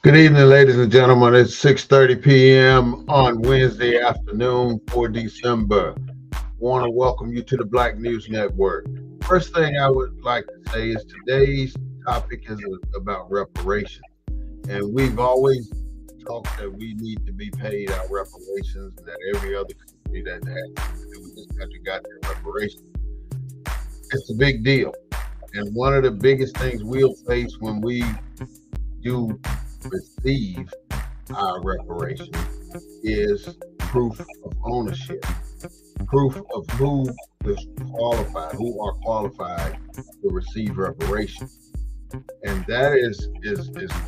Good evening, ladies and gentlemen. It's 6:30 p.m. on Wednesday afternoon for December. Want to welcome you to the Black News Network. First thing I would like to say is today's topic is about reparations. And we've always talked that we need to be paid our reparations and that every other country that has to do with this country got their reparations. It's a big deal. And one of the biggest things we'll face when we do receive our reparations is proof of ownership, proof of who is qualified, who are qualified to receive reparations, and that is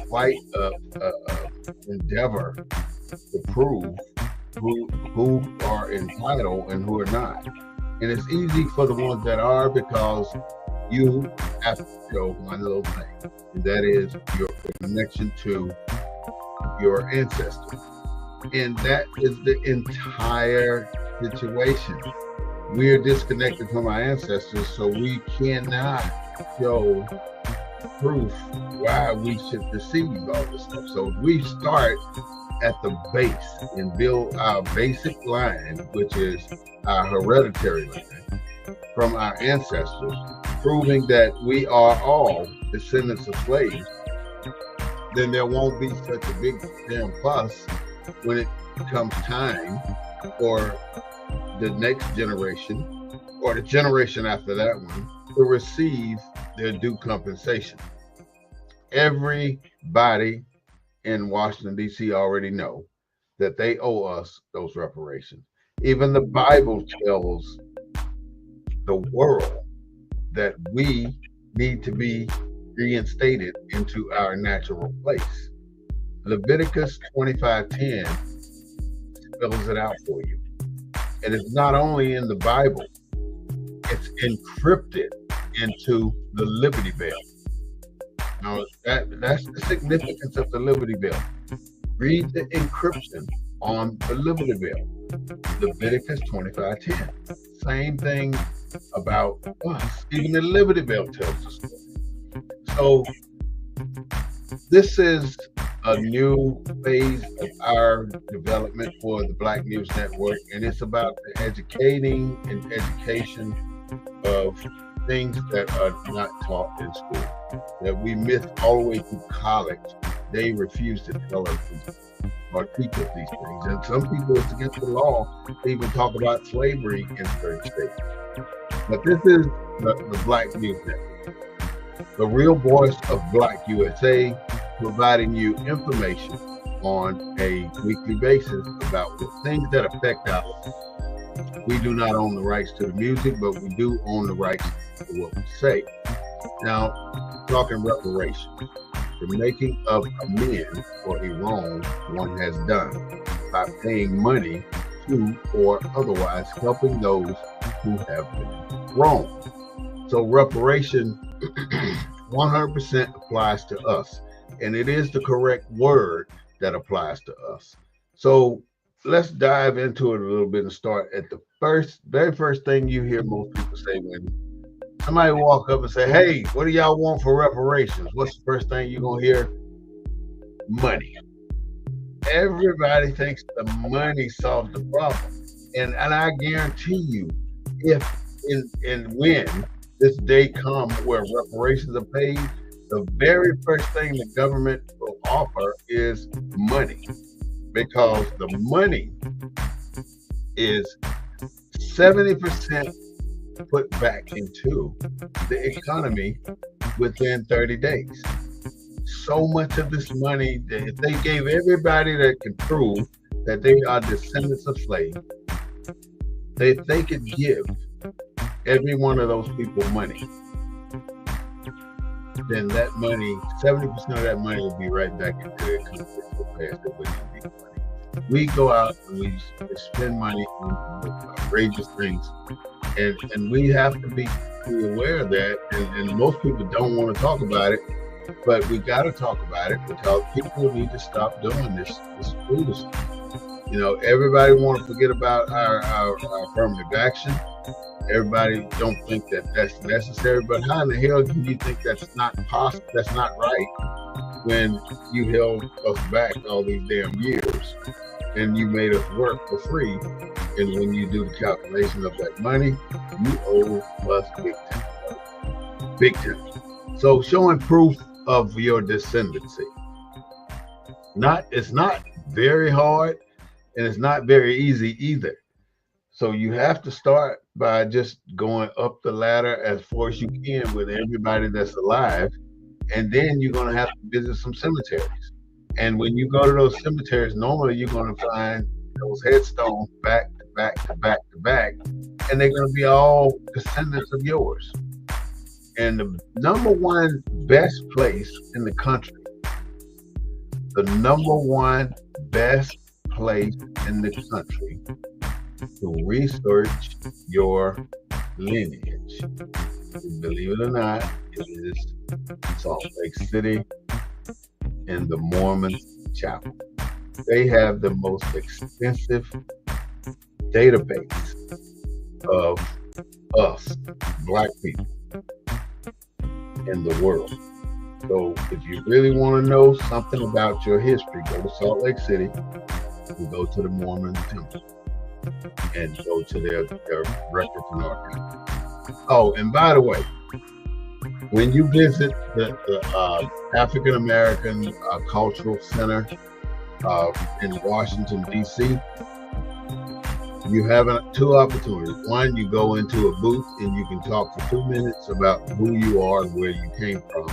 quite a endeavor to prove who are entitled and who are not. And it's easy for the ones that are because you have to show one little thing, and that is your connection to your ancestors. And that is the entire situation. We are disconnected from our ancestors, so we cannot show proof why we should receive all this stuff. So we start at the base and build our basic line, which is our hereditary line from our ancestors, proving that we are all descendants of slaves. Then there won't be such a big damn fuss when it comes time for the next generation or the generation after that one to receive their due compensation. Everybody in Washington, D.C. already know that they owe us those reparations. Even the Bible tells the world that we need to be reinstated into our natural place. Leviticus 25:10 spells it out for you. And it's not only in the Bible, it's encrypted into the Liberty Bell. Now, that's the significance of the Liberty Bell. Read the encryption on the Liberty Bell, Leviticus 25:10. Same thing about us. Even the Liberty Bell tells us. So this is a new phase of our development for the Black News Network, and it's about the educating and education of things that are not taught in school, that we miss all the way through college. They refuse to tell us or teach us these things. And some people, it's against the law to even talk about slavery in certain states. But this is the Black News Network, the real voice of Black USA, providing you information on a weekly basis about the things that affect us. We do not own the rights to the music, but we do own the rights to what we say. Now, talking reparations, the making of amends for a wrong one has done by paying money to or otherwise helping those who have been wronged. So reparation 100% applies to us, and it is the correct word that applies to us. So let's dive into it a little bit and start at the very first thing you hear most people say when somebody walk up and say, "Hey, what do y'all want for reparations?" What's the first thing you're gonna hear? Money. Everybody thinks the money solves the problem, and I guarantee you, if and when this day comes where reparations are paid, the very first thing the government will offer is money, because the money is 70% put back into the economy within 30 days. So much of this money, that if they gave everybody that can prove that they are descendants of slaves, if they could give every one of those people money, then that money, 70% of that money would be right back into their country so fast it wouldn't be money. We go out and we spend money on outrageous things, and we have to be aware of that, and most people don't want to talk about it, but we got to talk about it because people need to stop doing this foolishness. You know, everybody want to forget about our affirmative action. Everybody don't think that that's necessary, but how in the hell can you think that's not possible? That's not right when you held us back all these damn years and you made us work for free. And when you do the calculation of that money, you owe us big time. Big time. So showing proof of your descendancy. It's not very hard, and it's not very easy either. So you have to start by just going up the ladder as far as you can with everybody that's alive. And then you're going to have to visit some cemeteries. And when you go to those cemeteries, normally you're going to find those headstones back to back to back to back. And they're going to be all descendants of yours. And the number one best place in the country, the number one best place in the country to research your lineage, believe it or not, it is Salt Lake City and the Mormon Chapel. They have the most extensive database of us, Black people, in the world. So if you really want to know something about your history, go to Salt Lake City and go to the Mormon Temple and go to their records and archives. Oh, and by the way, when you visit the African American Cultural Center in Washington, D.C., you have two opportunities. One, you go into a booth and you can talk for 2 minutes about who you are and where you came from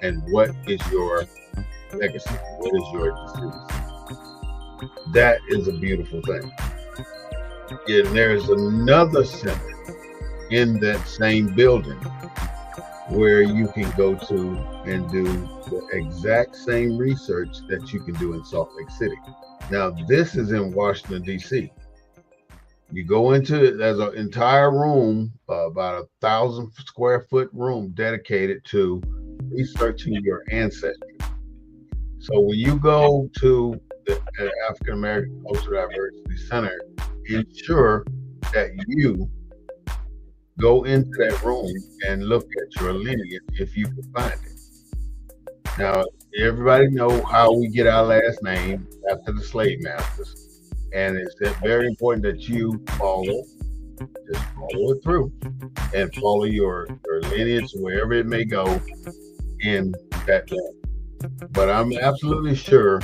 and what is your legacy, what is your descendants. That is a beautiful thing. And there's another center in that same building where you can go to and do the exact same research that you can do in Salt Lake City. Now, this is in Washington, D.C. You go into it, there's an entire room, about 1,000 square foot room dedicated to researching your ancestry. So when you go to the African American Cultural Diversity Center, ensure that you go into that room and look at your lineage if you can find it. Now, everybody know how we get our last name after the slave masters, and it's very important that you just follow it through and follow your lineage wherever it may go in that land. But I'm absolutely sure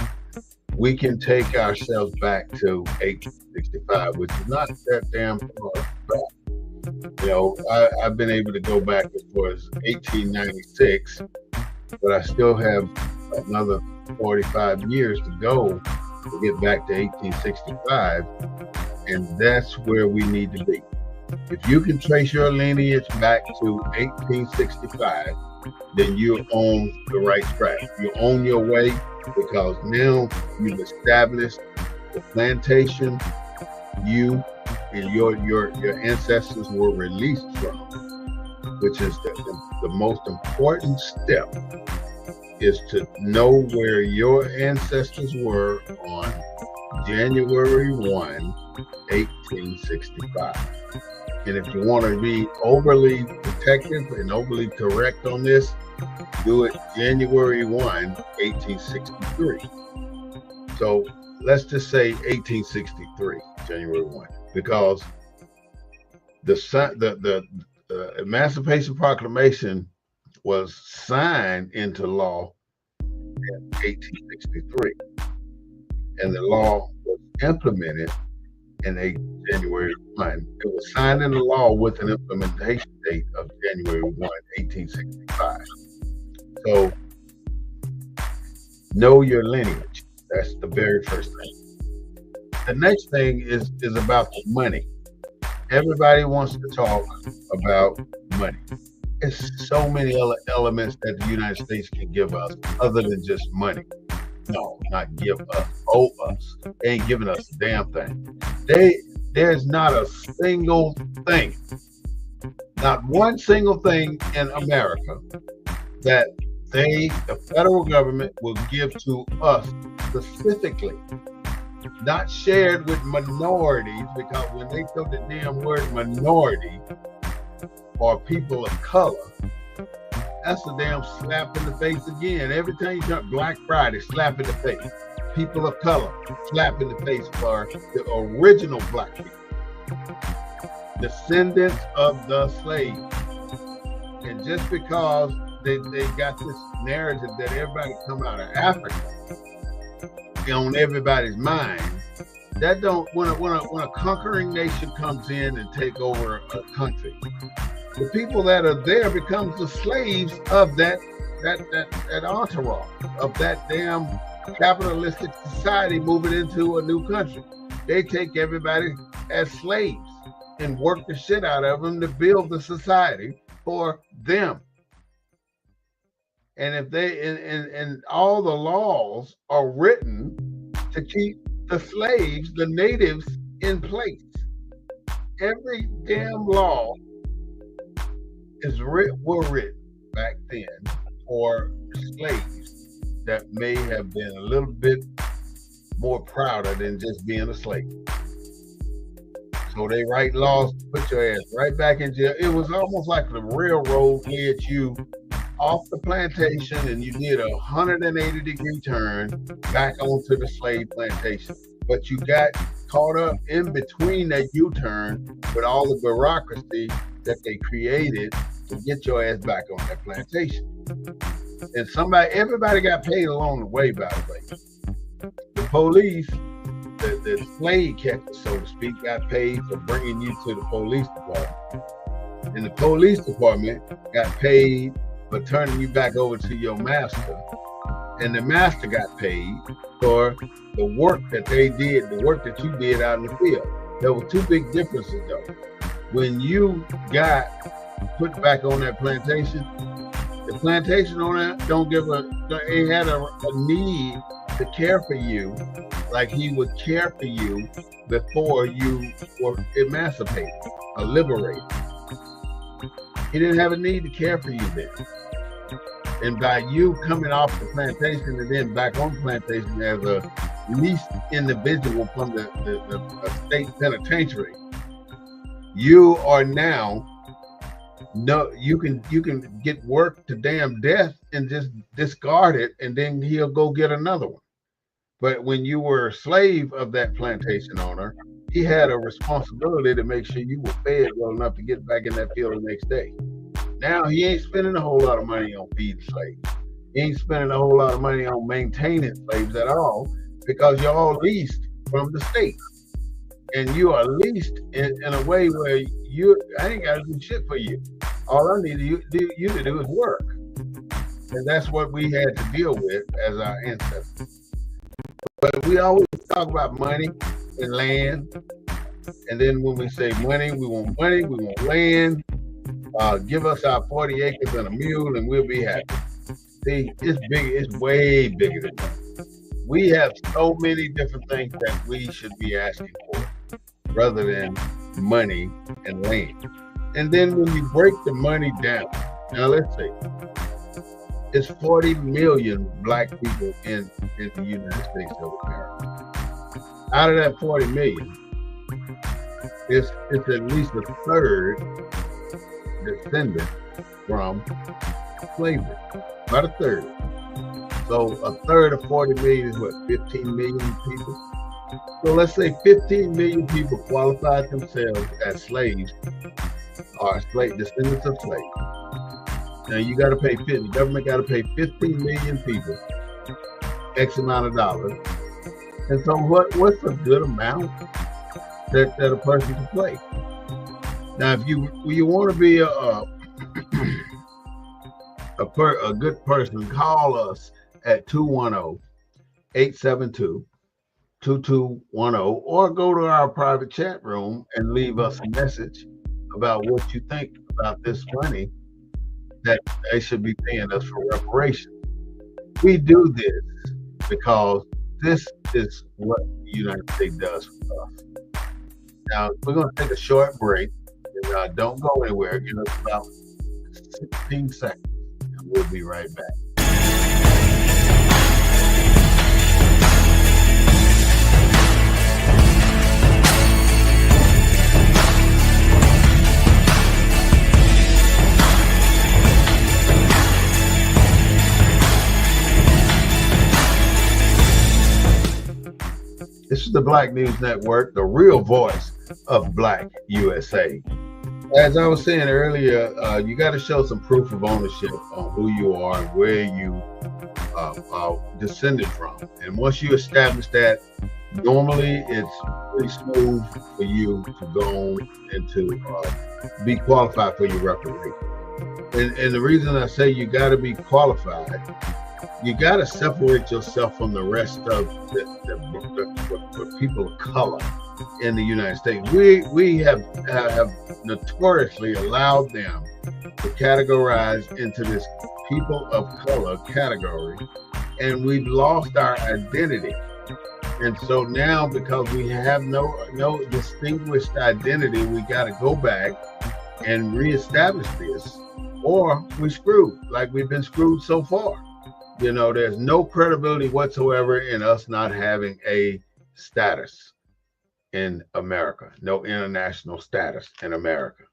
we can take ourselves back to 1865, which is not that damn far back. You know, I've been able to go back as far as 1896, but I still have another 45 years to go to get back to 1865, and that's where we need to be. If you can trace your lineage back to 1865, then you're on the right track. You're on your way, because now you've established the plantation you and your ancestors were released from, which is the most important step, is to know where your ancestors were on January 1, 1865. And if you want to be overly protective and overly correct on this, do it January 1, 1863. So let's just say 1863, January 1, because the Emancipation Proclamation was signed into law in 1863, and the law was implemented in January 1. It was signed into law with an implementation date of January 1, 1865. So know your lineage. That's the very first thing. The next thing is about the money. Everybody wants to talk about money. There's so many other elements that the United States can give us other than just money. No, not give us, owe us. They ain't giving us a damn thing. There's not a single thing, not one single thing in America that the federal government will give to us specifically, not shared with minorities, because when they throw the damn word minority or people of color, that's a damn slap in the face again. Every time you talk Black Friday, slap in the face. People of color, slap in the face for the original black people, descendants of the slaves. And just because they got this narrative that everybody come out of Africa on everybody's mind, that don't, when a conquering nation comes in and take over a country, the people that are there becomes the slaves of that entourage, of that damn capitalistic society moving into a new country. They take everybody as slaves and work the shit out of them to build the society for them. And if they and all the laws are written to keep the slaves, the natives, in place. Every damn law were written back then for slaves that may have been a little bit more prouder than just being a slave. So they write laws to put your ass right back in jail. It was almost like the railroad led you off the plantation and you did a 180-degree turn back onto the slave plantation. But you got caught up in between that U-turn with all the bureaucracy that they created to get your ass back on that plantation. And everybody got paid along the way, by the way. The police, the slave catchers, so to speak, got paid for bringing you to the police department. And the police department got paid for turning you back over to your master. And the master got paid for the work that they did, the work that you did out in the field. There were two big differences though. When you got put back on that plantation, the plantation owner he had a need to care for you like he would care for you before you were emancipated or liberated. He didn't have a need to care for you then. And by you coming off the plantation and then back on the plantation as a leased individual from the state penitentiary, you are now you can get work to damn death and just discard it, and then he'll go get another one. But when you were a slave of that plantation owner, he had a responsibility to make sure you were fed well enough to get back in that field the next day. Now he ain't spending a whole lot of money on feeding slaves. He ain't spending a whole lot of money on maintaining slaves at all, because you're all leased from the state. And you are leased in a way where I ain't got to do shit for you. All I need you to do is work. And that's what we had to deal with as our ancestors. But we always talk about money and land. And then when we say money, we want land. Give us our 40 acres and a mule and we'll be happy. See, it's big, it's way bigger than that. We have so many different things that we should be asking for rather than money and land. And then when you break the money down, now let's say it's 40 million black people in the United States of America. Out of that 40 million, it's at least a third descendant from slavery, about a third. So a third of 40 million is what, 15 million people? So let's say 15 million people qualified themselves as slaves or descendants of slaves. Now you got to pay, the government got to pay 15 million people X amount of dollars. And so what's a good amount that a person can play? Now, if you want to be a good person, call us at 210-872-2210, or go to our private chat room and leave us a message about what you think about this money that they should be paying us for reparations. We do this because this is what the United States does for us. Now, we're going to take a short break. And, don't go anywhere. Give us about 16 seconds, and we'll be right back. This is the Black News Network, the real voice of Black USA. As I was saying earlier, you got to show some proof of ownership on who you are and where you are descended from. And once you establish that, normally it's pretty smooth for you to go and to be qualified for your reparations. And the reason I say you got to be qualified, you got to separate yourself from the rest of the people of color in the United States. We have notoriously allowed them to categorize into this people of color category, and we've lost our identity. And so now, because we have no distinguished identity, we got to go back and reestablish this, or we screwed, like we've been screwed so far. You know, there's no credibility whatsoever in us not having a status in America, no international status in America.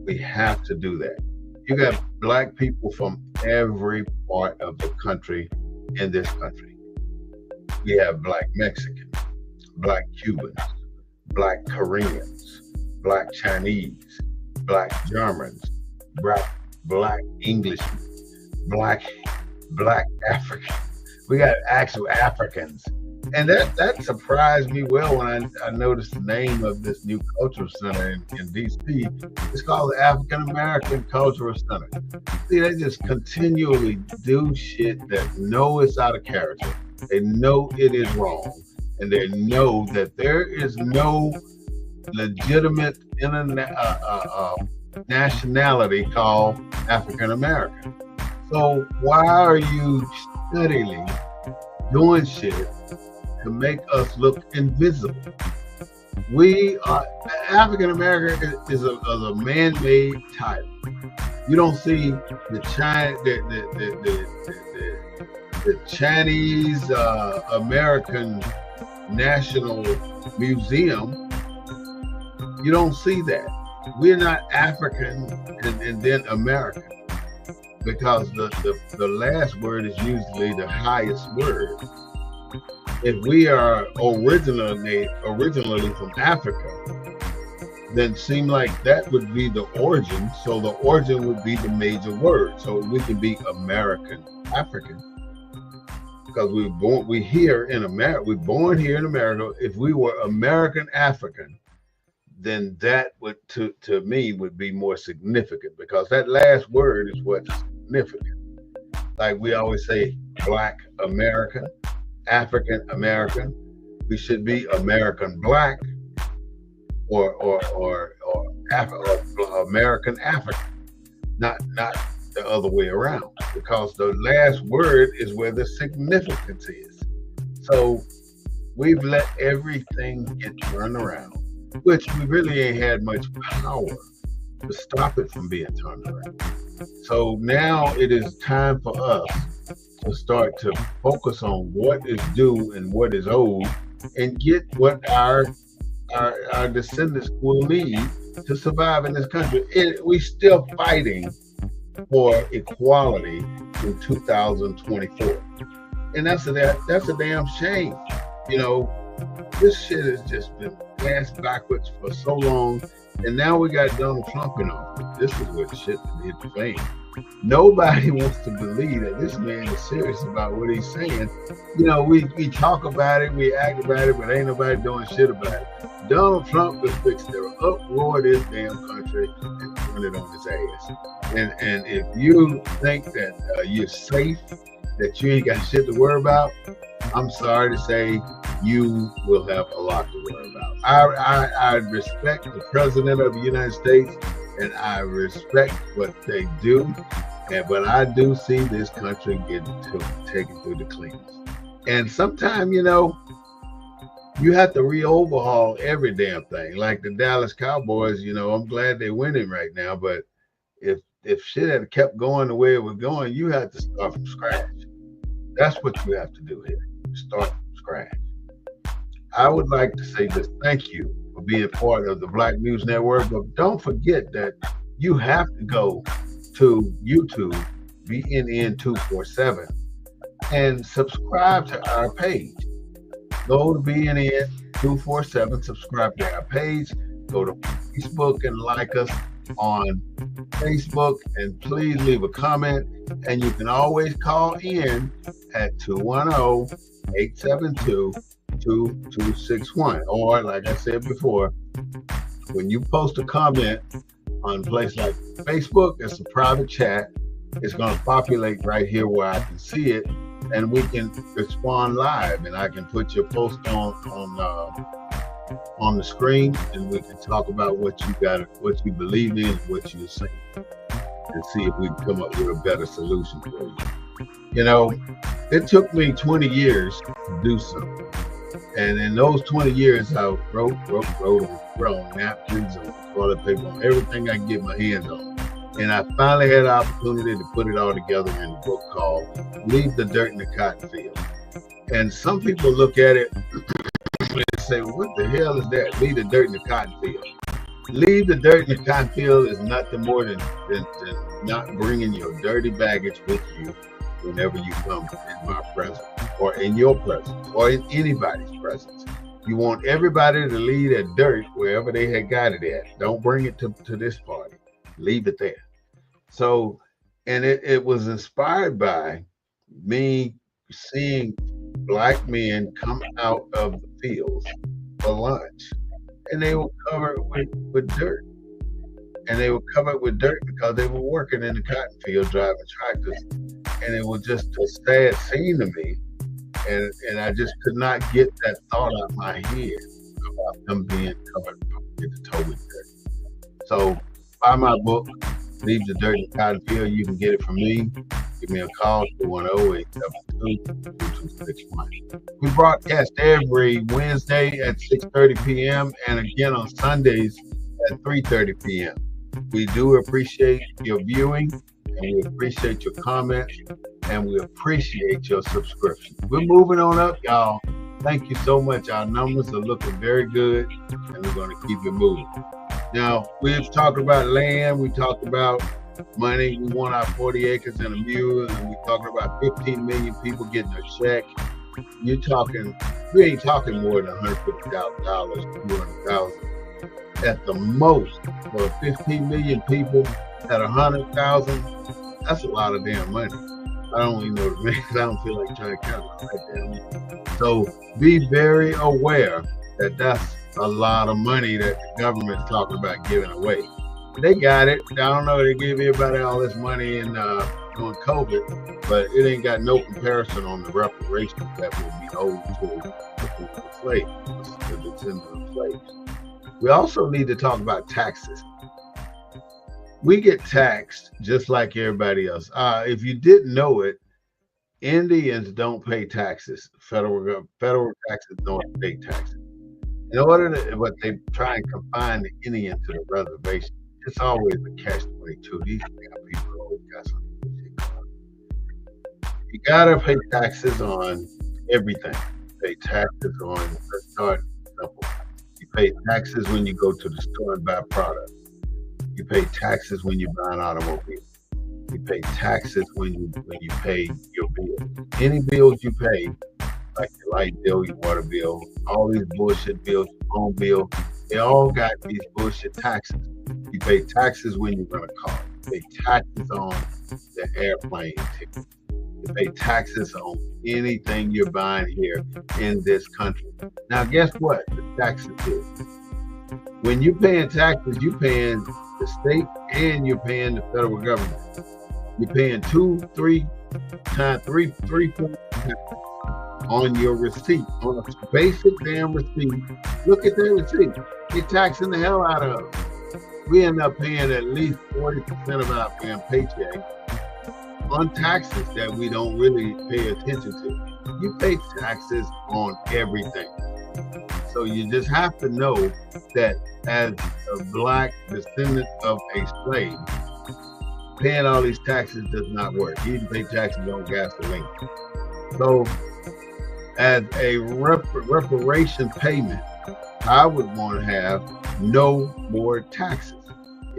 We have to do that. You got black people from every part of the country in this country. We have black Mexicans, black Cubans, black Koreans, black Chinese, black Germans, black Englishmen, black Africans. We got actual Africans. And that surprised me well when I noticed the name of this new cultural center in DC. It's called the African American Cultural Center. See, they just continually do shit that know it's out of character. They know it is wrong. And they know that there is no legitimate nationality called African American. So why are you steadily doing shit to make us look invisible? We are African American is a man-made title. You don't see the China, the Chinese American National Museum. You don't see that. We're not African and then American, because the last word is usually the highest word. If we are originally from Africa, then seem like that would be the origin. So the origin would be the major word. So we can be American African, because we're here in America. We're born here in America. If we were American African, then that would to me would be more significant, because that last word is what's significant. Like we always say, Black American, African American. We should be American Black or American African, not the other way around, because the last word is where the significance is. So we've let everything get turned around, which we really ain't had much power to stop it from being turned around. So now it is time for us to start to focus on what is due and what is owed, and get what our descendants will need to survive in this country. We still fighting for equality in 2024, and that's a damn shame. You know, this shit has just been passed backwards for so long, and now we got Donald Trump in office. This is what shit hit the fan. Nobody wants to believe that this man is serious about what he's saying. You know, we talk about it, we act about it, but ain't nobody doing shit about it. Donald Trump will fix their uproar this damn country and turn it on his ass. And if you think that you're safe, that you ain't got shit to worry about, I'm sorry to say you will have a lot to worry about. I respect the President of the United States, and I respect what they do, but I do see this country getting taken through the cleaners. And sometimes, you know, you have to re-overhaul every damn thing. Like the Dallas Cowboys, you know, I'm glad they're winning right now, but if shit had kept going the way it was going, you had to start from scratch. That's what you have to do here. Start from scratch. I would like to say this: thank you for being part of the Black News Network, but don't forget that you have to go to YouTube, BNN247, and subscribe to our page. Go to BNN247, subscribe to our page. Go to Facebook and like us on Facebook, and please leave a comment. And you can always call in at 210-872-2261. Or, like I said before, when you post a comment on a place like Facebook, it's a private chat. It's going to populate right here where I can see it, and we can respond live, and I can put your post on the screen, and we can talk about what you believe in, what you're saying, and see if we can come up with a better solution for you. You know, it took me 20 years to do something, and in those 20 years, I wrote on napkins, on toilet paper, on everything I can get my hands on. And I finally had the opportunity to put it all together in a book called Leave the Dirt in the Cotton Field. And some people look at it and say, well, what the hell is that? Leave the dirt in the cotton field. Leave the dirt in the cotton field is nothing more than not bringing your dirty baggage with you whenever you come in my presence, or in your presence, or in anybody's presence. You want everybody to leave their dirt wherever they had got it at. Don't bring it to this party. Leave it there. So, and it was inspired by me seeing Black men come out of the fields for lunch, and they were covered with dirt. And they were covered with dirt because they were working in the cotton field driving tractors. And it was just a sad scene to me. And I just could not get that thought out of my head about them being covered with the toe with dirt. So buy my book, Leave the Dirt in the Cotton Field. You can get it from me. You Give me a call, 210-872-2261. We broadcast every Wednesday at 6:30 p.m. and again on Sundays at 3:30 p.m. We do appreciate your viewing, and we appreciate your comments, and we appreciate your subscription. We're moving on up, y'all. Thank you so much. Our numbers are looking very good, and we're going to keep it moving. Now, we've talked about land. We talked about money. We want our 40 acres and a mule, and we're talking about 15 million people getting a check. We ain't talking more than $150,000, $200,000 at the most. For 15 million people at 100,000, that's a lot of damn money. I don't even know the math. I don't feel like trying to calculate that damn money. So be very aware that that's a lot of money that the government's talking about giving away. They got it. I don't know. They gave everybody all this money in during COVID, but it ain't got no comparison on the reparations that will be owed to the slaves, the descendants of slaves. We also need to talk about taxes. We get taxed just like everybody else. If you didn't know it, Indians don't pay taxes. Federal taxes, no state taxes. In order to, but they try and confine the Indian to the reservation. It's always a catch-22. These people always got something. You gotta pay taxes on everything. Pay taxes on, let's start simple. You pay taxes when you go to the store and buy products. You pay taxes when you buy an automobile. You pay taxes when you pay your bill. Any bills you pay, like your light bill, your water bill, all these bullshit bills, your phone bill, they all got these bullshit taxes. You pay taxes when you rent a car. You pay taxes on the airplane ticket. You pay taxes on anything you're buying here in this country. Now, guess what? The taxes is. When you're paying taxes, you're paying the state and you're paying the federal government. You're paying three on your receipt, on a basic damn receipt. Look at that receipt. They're taxing the hell out of us. We end up paying at least 40% of our damn paycheck on taxes that we don't really pay attention to. You pay taxes on everything. So you just have to know that as a black descendant of a slave, paying all these taxes does not work. You can pay taxes on gasoline. So as a reparation payment, I would want to have no more taxes.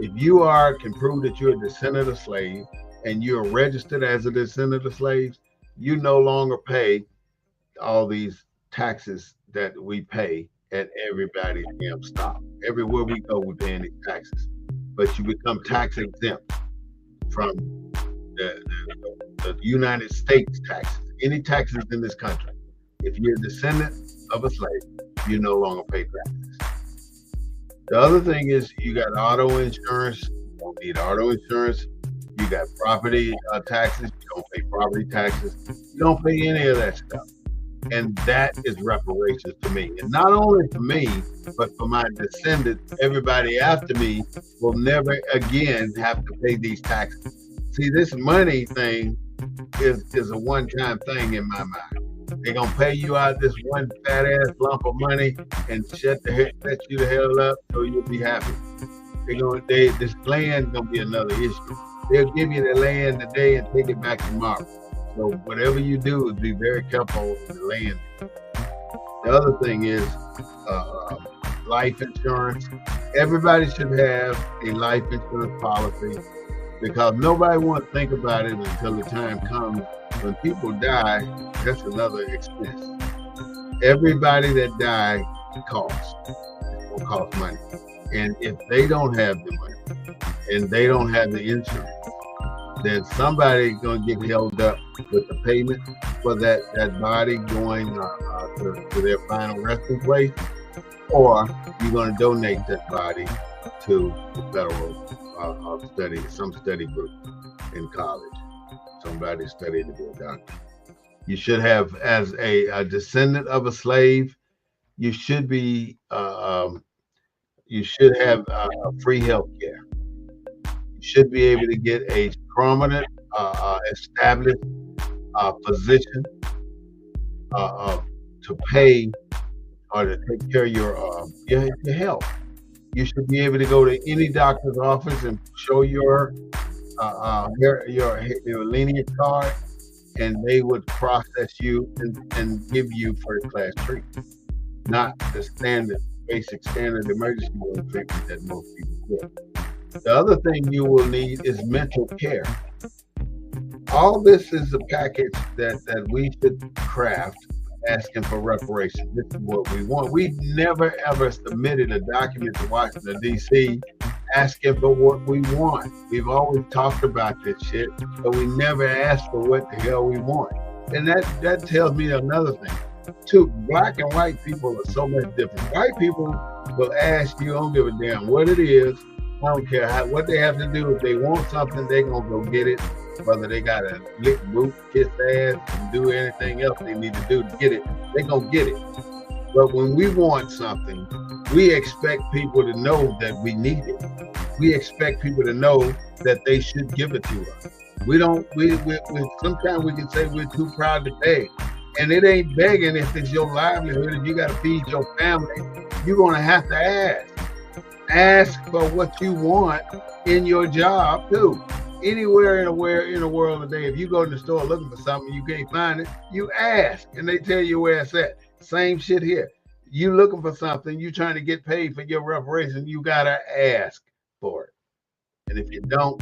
If you can prove that you're a descendant of slaves and you're registered as a descendant of slaves, you no longer pay all these taxes that we pay at everybody's damn stop. Everywhere we go, we're paying these taxes. But you become tax exempt from the United States taxes, any taxes in this country. If you're a descendant of a slave, you no longer pay taxes. The other thing is you got auto insurance. You don't need auto insurance. You got property taxes. You don't pay property taxes. You don't pay any of that stuff. And that is reparations to me. And not only for me, but for my descendants, everybody after me will never again have to pay these taxes. See, this money thing is a one-time thing in my mind. They're gonna pay you out this one fat ass lump of money and set you the hell up so you'll be happy. This land's gonna be another issue. They'll give you the land today and take it back tomorrow. So whatever you do, be very careful with the land. The other thing is life insurance. Everybody should have a life insurance policy because nobody wants to think about it until the time comes. When people die, that's another expense. Everybody that died costs. It's going to cost money. And if they don't have the money and they don't have the insurance, then somebody's going to get held up with the payment for that body going to their final resting place, or you're going to donate that body to the federal some study group in college. Somebody studying to be a doctor. You should have, as a descendant of a slave, you should have free health care. You should be able to get a permanent established physician to pay or to take care of your health. You should be able to go to any doctor's office and show your lineage card, and they would process you and give you first class treatment, not the basic standard emergency room treatment that most people get. The other thing you will need is mental care. All this is a package that we should craft, asking for reparations. This is what we want. We never ever submitted a document to Washington, D.C. asking for what we want. We've always talked about this shit, but we never asked for what the hell we want. And that tells me another thing. Too, black and white people are so much different. White people will ask you, I don't give a damn what it is. I don't care what they have to do. If they want something, they're going to go get it. Whether they got to lick boot, kiss ass, and do anything else they need to do to get it, they're going to get it. But when we want something, we expect people to know that we need it. We expect people to know that they should give it to us. Sometimes we can say we're too proud to beg. And it ain't begging if it's your livelihood. If you got to feed your family, you're going to have to ask. Ask for what you want in your job too. Anywhere in the world today, if you go to the store looking for something, you can't find it, you ask and they tell you where it's at. Same shit here. You looking for something, you trying to get paid for your reparation, you gotta ask for it. And if you don't,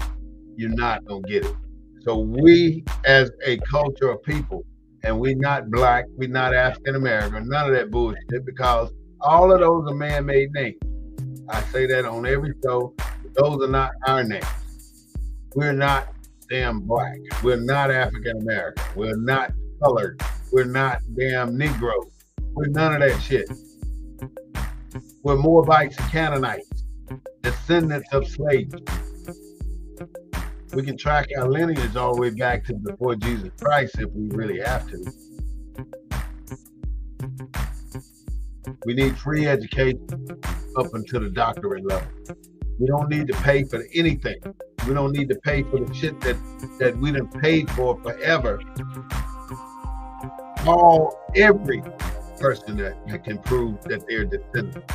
you're not gonna get it. So we as a culture of people, and we're not black, we're not African American, none of that bullshit, because all of those are man-made names. I say that on every show. Those are not our names. We're not damn black. We're not African American. We're not colored. We're not damn Negro. We're none of that shit. We're Moabites and Canaanites, descendants of slaves. We can track our lineage all the way back to before Jesus Christ if we really have to. We need free education up until the doctorate level. We don't need to pay for anything. We don't need to pay for the shit that we done paid for forever. Every person that can prove that they're descendant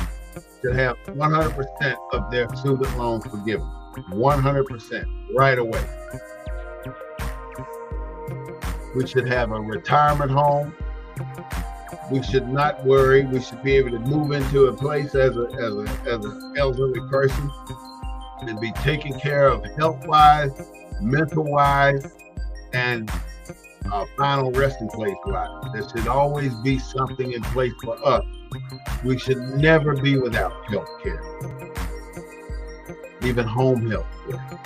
should have 100% of their student loans forgiven. 100% right away. We should have a retirement home. We should not worry. We should be able to move into a place as an elderly person and be taken care of health-wise, mental-wise, and final resting place-wise. There should always be something in place for us. We should never be without health care, even home health care.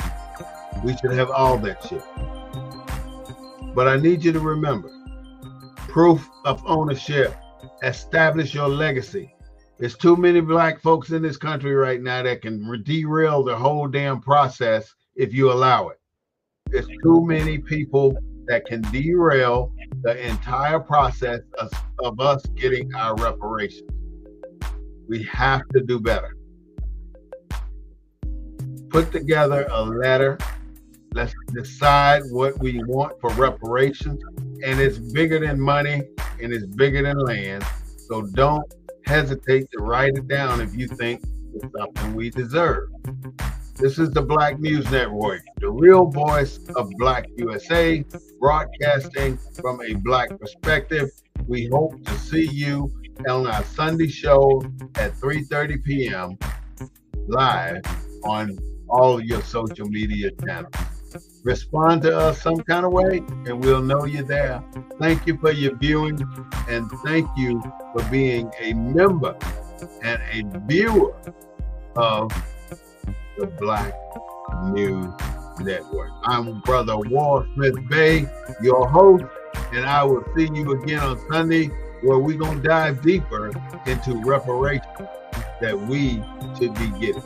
We should have all that shit. But I need you to remember, proof of ownership. Establish your legacy. There's too many black folks in this country right now that can derail the whole damn process if you allow it. There's too many people that can derail the entire process of us getting our reparations. We have to do better. Put together a letter. Let's decide what we want for reparations. And it's bigger than money and it's bigger than land. So don't hesitate to write it down if you think it's something we deserve. This is the Black News Network, the real voice of Black USA, broadcasting from a black perspective. We hope to see you on our Sunday show at 3:30 p.m. live on all of your social media channels. Respond to us some kind of way and we'll know you're there. Thank you for your viewing and thank you for being a member and a viewer of the Black News Network. I'm Brother Wall Smith Bay, your host, and I will see you again on Sunday where we're going to dive deeper into reparations that we should be getting.